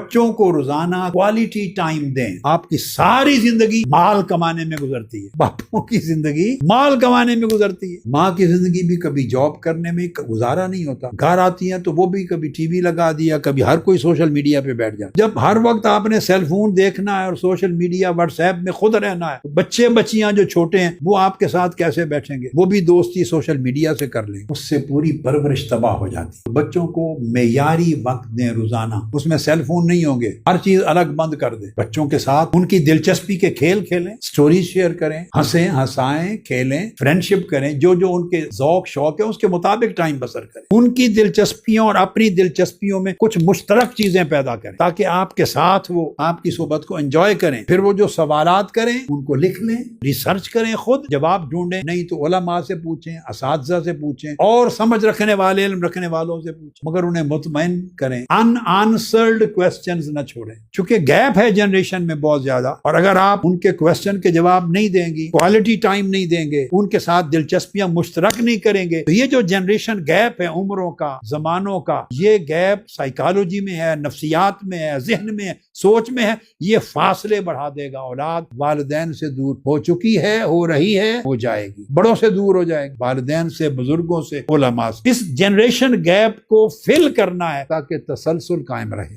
बच्चों को रोजाना क्वालिटी टाइम दें। आपकी सारी जिंदगी माल कमाने में गुजरती है, बापों की जिंदगी माल कमाने में गुजरती है। माँ की जिंदगी भी कभी जॉब करने में गुजारा नहीं होता। घर आती है तो वो भी कभी टीवी लगा दिया, कभी हर कोई सोशल मीडिया पे बैठ जाता। जब हर वक्त आपने सेलफोन देखना है और सोशल मीडिया व्हाट्सएप में खुद रहना है, तो बच्चे बच्चियां जो छोटे हैं वो आपके साथ कैसे बैठेंगे? वो भी दोस्ती सोशल मीडिया से कर लेंगे, उससे पूरी परवरिश तबाह हो जाती है। बच्चों को मेयारी वक्त दें रोजाना, उसमें सेलफोन नहीं होंगे, हर चीज अलग बंद कर दें। बच्चों के साथ उनकी दिलचस्पी के खेल खेलें, स्टोरी शेयर करें, हंसें हंसाएं, खेलें, फ्रेंडशिप करें, जो जो उनके ज़ौक शौक है उसके मुताबिक टाइम बसर करें। उनकी दिलचस्पियों और अपनी दिलचस्पियों में कुछ मुश्तरक चीजें पैदा करें ताकि आपके साथ वो आपकी सोबत को एंजॉय करें। फिर वो जो सवालात करें उनको लिख लें, रिसर्च करें, खुद जवाब ढूंढें, नहीं तो उलमा से पूछें, असातिज़ा से पूछें और समझ रखने वाले, इल्म रखने वालों से पूछें, मगर उन्हें मुतमईन करें। अनआंसर्ड क्वेश्चंस न छोड़ें, चूंकि गैप है जनरेशन में बहुत ज्यादा, और अगर आप उनके क्वेश्चन के जवाब नहीं देंगी, क्वालिटी टाइम नहीं देंगे, उनके साथ दिलचस्पियां मुश्तरक नहीं करेंगे, तो ये जो जनरेशन गैप है उम्रों का, जमानों का, ये गैप साइकोलॉजी में है, नफ्सियात में है, जहन में है, सोच में है, ये फासले बढ़ा देगा। औलाद वालिदैन से दूर हो चुकी है, हो रही है, हो जाएगी, बड़ों से दूर हो जाएगी, वालिदैन से, बुजुर्गों से, उलमा से। इस जनरेशन गैप को फिल करना है ताकि तसलसल कायम रहे।